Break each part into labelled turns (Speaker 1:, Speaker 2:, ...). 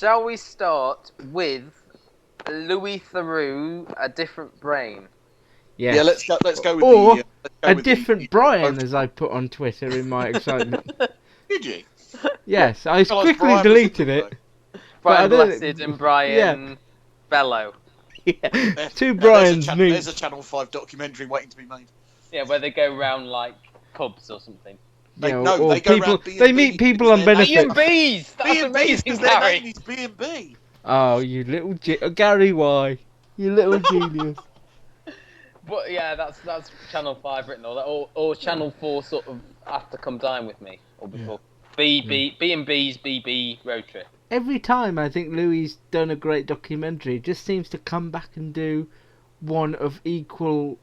Speaker 1: Shall we start with Louis Theroux, A Different Brain?
Speaker 2: Yes.
Speaker 3: Yeah, let's go with
Speaker 2: or
Speaker 3: the.
Speaker 2: a different Brian, as I put on Twitter in my excitement.
Speaker 3: Did you?
Speaker 2: Yes, I
Speaker 3: Well,
Speaker 2: quickly
Speaker 3: Brian was
Speaker 2: deleted
Speaker 3: a
Speaker 2: it.
Speaker 1: Brian
Speaker 2: but I
Speaker 1: Blessed
Speaker 2: don't-
Speaker 1: and Brian Bellow.
Speaker 2: Yeah. Two
Speaker 3: There's
Speaker 2: Brians.
Speaker 3: there's a Channel 5 documentary waiting to be made.
Speaker 1: Yeah, where they go round like pubs or something.
Speaker 3: They
Speaker 2: or
Speaker 3: go
Speaker 2: people.
Speaker 3: round B&B
Speaker 2: They meet people on
Speaker 3: because their
Speaker 2: benefits.
Speaker 1: B&B's! That's
Speaker 3: B&B's
Speaker 1: amazing,
Speaker 3: because their
Speaker 1: Gary!
Speaker 3: name is B&B.
Speaker 2: Oh, you little Gary Y. You little genius.
Speaker 1: But yeah, that's Channel 5 written all that. Or Channel 4 sort of have to come dine with me. Or before. B&B's BB road trip.
Speaker 2: Every time I think Louis done a great documentary, it just seems to come back and do one of equal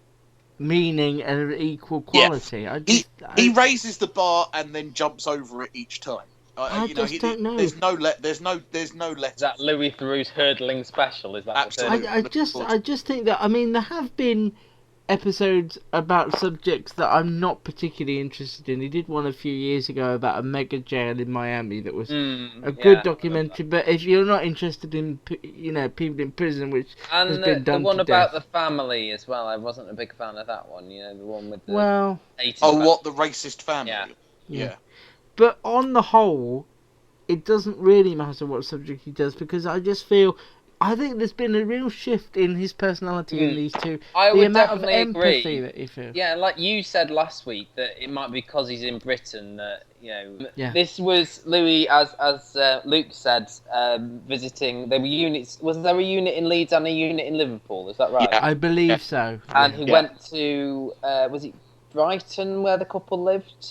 Speaker 2: meaning and equal quality.
Speaker 3: Yes. He raises the bar and then jumps over it each time.
Speaker 2: I don't know.
Speaker 3: There's no let. There's no let.
Speaker 1: Is that Louis Theroux's hurdling special? Is that
Speaker 3: Absolutely.
Speaker 2: I just think that, I mean, there have been episodes about subjects that I'm not particularly interested in. He did one a few years ago about a mega jail in Miami that was a good documentary. But if you're not interested in, people in prison, which has been done
Speaker 1: the one
Speaker 2: to
Speaker 1: about
Speaker 2: death.
Speaker 1: the family as well, I wasn't a big fan of that one. You know, the one with the
Speaker 2: Well,
Speaker 1: 80s
Speaker 3: what the racist family?
Speaker 1: Yeah.
Speaker 2: But on the whole, it doesn't really matter what subject he does, because I think there's been a real shift in his personality in these two.
Speaker 1: I
Speaker 2: the
Speaker 1: would
Speaker 2: amount of
Speaker 1: definitely
Speaker 2: empathy
Speaker 1: agree.
Speaker 2: that he feels.
Speaker 1: Yeah, like you said last week, that it might be because he's in Britain that,
Speaker 2: Yeah.
Speaker 1: This was Louis, as Luke said, visiting. There were units. Was there a unit in Leeds and a unit in Liverpool? Is that right?
Speaker 3: Yeah.
Speaker 2: I believe so.
Speaker 1: And he went to was it Brighton where the couple lived?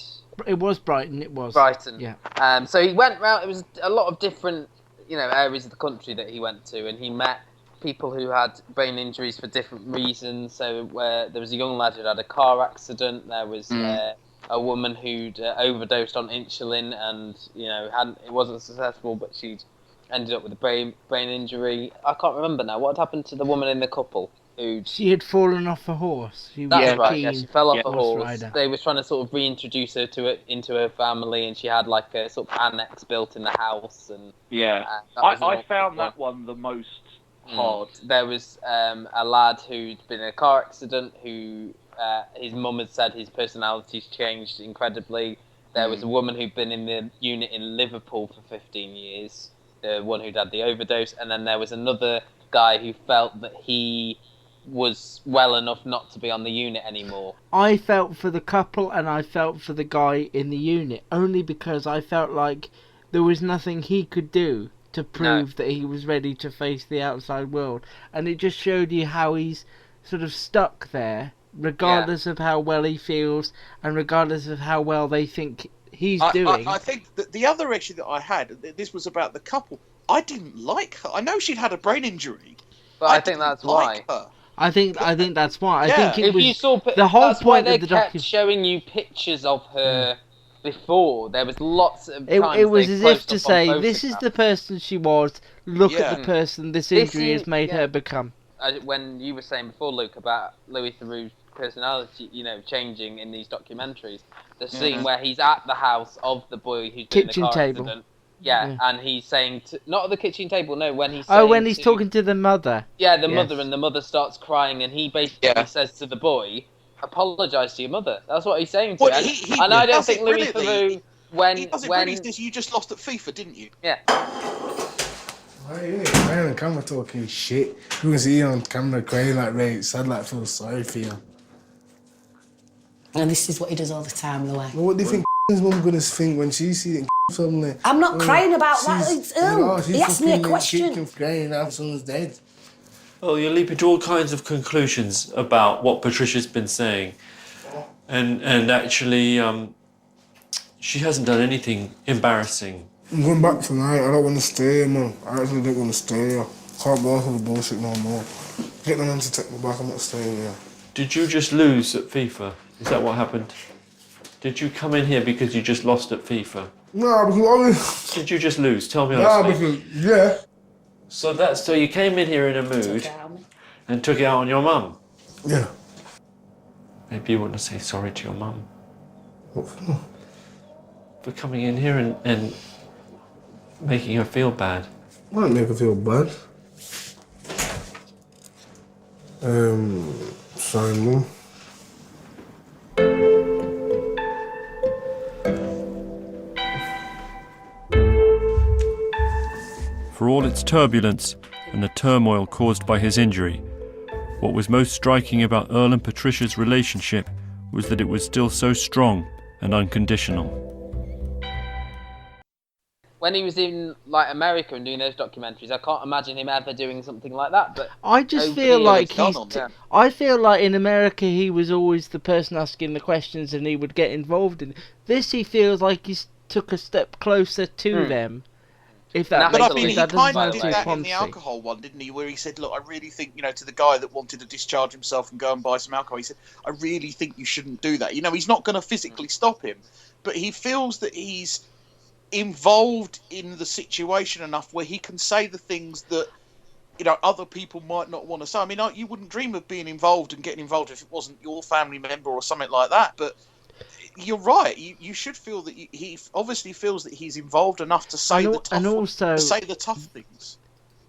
Speaker 2: It was Brighton. It was
Speaker 1: Brighton.
Speaker 2: Yeah.
Speaker 1: So he went round. It was a lot of different, areas of the country that he went to, and he met people who had brain injuries for different reasons. So where there was a young lad who had a car accident. There was a woman who'd overdosed on insulin, and it wasn't successful, but she'd ended up with a brain injury. I can't remember now what had happened to the woman in the couple.
Speaker 2: She had fallen off a horse.
Speaker 1: That's right. Yeah, she fell off a horse.
Speaker 2: Rider.
Speaker 1: They were trying to sort of reintroduce her into her family, and she had like a sort of annex built in the house. And
Speaker 4: I found that one the most hard.
Speaker 1: There was a lad who'd been in a car accident who his mum had said his personality's changed incredibly. There was a woman who'd been in the unit in Liverpool for 15 years, the one who'd had the overdose, and then there was another guy who felt that he was well enough not to be on the unit anymore.
Speaker 2: I felt for the couple, and I felt for the guy in the unit, only because I felt like there was nothing he could do to prove that he was ready to face the outside world. And it just showed you how he's sort of stuck there, regardless of how well he feels, and regardless of how well they think he's doing.
Speaker 3: I think that the other issue that I had, this was about the couple. I didn't like her. I know she'd had a brain injury,
Speaker 1: but I think that's why.
Speaker 3: Her.
Speaker 2: I think that's why. I think it
Speaker 1: if
Speaker 2: was
Speaker 1: you saw,
Speaker 2: the whole
Speaker 1: that's why
Speaker 2: point
Speaker 1: they
Speaker 2: of the
Speaker 1: kept showing you pictures of her before. There was lots of times
Speaker 2: it was
Speaker 1: they
Speaker 2: as if
Speaker 1: closed
Speaker 2: to
Speaker 1: up on
Speaker 2: say, this is the person she was, look at the person this injury has made her become.
Speaker 1: When you were saying before, Luke, about Louis Theroux's personality, changing in these documentaries, the scene where he's at the house of the boy who's been in the car accident. Yeah, and he's saying, not at the kitchen table, no, when he's saying
Speaker 2: when he's talking to the mother.
Speaker 1: Yeah, the mother, and the mother starts crying, and he basically says to the boy, apologise to your mother. That's what he's saying to him. And I don't think Louis Theroux, when...
Speaker 3: He says, you just lost at FIFA, didn't you?
Speaker 1: Yeah.
Speaker 5: Why you ain't on camera talking shit? You can see you on camera crying like Ray, sad like feel sorry for you.
Speaker 6: And this is what he does all the time, Louis.
Speaker 5: Well, what do you think his mum gonna think when she sees it in family?
Speaker 6: I'm not crying about that. It's he asked me a question.
Speaker 5: She's crying our son's dead.
Speaker 7: Well, you're leaping to all kinds of conclusions about what Patricia's been saying. And actually, she hasn't done anything embarrassing.
Speaker 5: I'm going back tonight. I don't want to stay here, man. I actually don't want to stay here. Can't go for the bullshit no more. Get the man to take me back. I'm not staying here.
Speaker 7: Did you just lose at FIFA? Is that what happened? Did you come in here because you just lost at FIFA?
Speaker 5: No, because
Speaker 7: Did you just lose? Tell me honestly.
Speaker 5: Yeah.
Speaker 7: So you came in here in a mood and took it out on your mum?
Speaker 5: Yeah.
Speaker 7: Maybe you want to say sorry to your mum.
Speaker 5: What for?
Speaker 7: For coming in here and making her feel bad.
Speaker 5: Might make her feel bad. Simon.
Speaker 7: For all its turbulence and the turmoil caused by his injury, what was most striking about Earl and Patricia's relationship was that it was still so strong and unconditional.
Speaker 1: When he was in like America and doing those documentaries, I can't imagine him ever doing something like that. But
Speaker 2: I just
Speaker 1: over
Speaker 2: feel
Speaker 1: here,
Speaker 2: like
Speaker 1: it's done on them.
Speaker 2: I feel like in America he was always the person asking the questions and he would get involved in it. This he feels like he's took a step closer to them. If that
Speaker 3: But
Speaker 2: makes
Speaker 3: I mean,
Speaker 2: sense,
Speaker 3: he
Speaker 2: that doesn't
Speaker 3: kind of
Speaker 2: sound
Speaker 3: did
Speaker 2: too
Speaker 3: that in the
Speaker 2: poncy.
Speaker 3: alcohol one, didn't he? Where he said, "Look, I really think, to the guy that wanted to discharge himself and go and buy some alcohol, he said, I really think you shouldn't do that." He's not going to physically stop him, but he feels that he's involved in the situation enough where he can say the things that other people might not want to say. I mean, you wouldn't dream of being involved and getting involved if it wasn't your family member or something like that. But you're right. You should feel that he obviously feels that he's involved enough to say to say the tough things.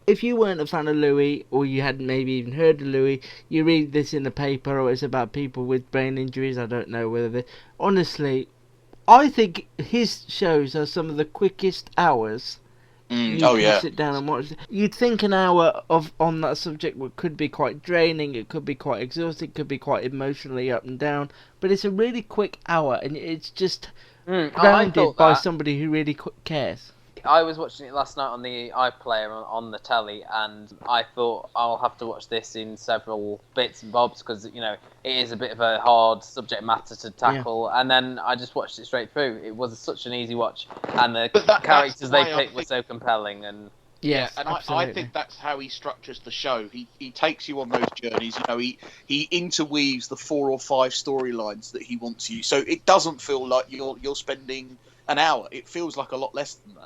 Speaker 2: If you weren't a fan of Louis, or you hadn't maybe even heard of Louis, you read this in the paper, or it's about people with brain injuries. I don't know whether they. Honestly, I think his shows are some of the quickest hours you can sit down and watch. You'd think an hour on that subject could be quite draining, it could be quite exhausting, it could be quite emotionally up and down, but it's a really quick hour, and it's just grounded by somebody who really cares.
Speaker 1: I was watching it last night on the iPlayer on the telly, and I thought I'll have to watch this in several bits and bobs because it is a bit of a hard subject matter to tackle. Yeah. And then I just watched it straight through. It was such an easy watch, and the characters they picked were so compelling. And
Speaker 3: I think that's how he structures the show. He takes you on those journeys. He interweaves the 4 or 5 storylines that he wants you, so it doesn't feel like you're spending an hour. It feels like a lot less than that.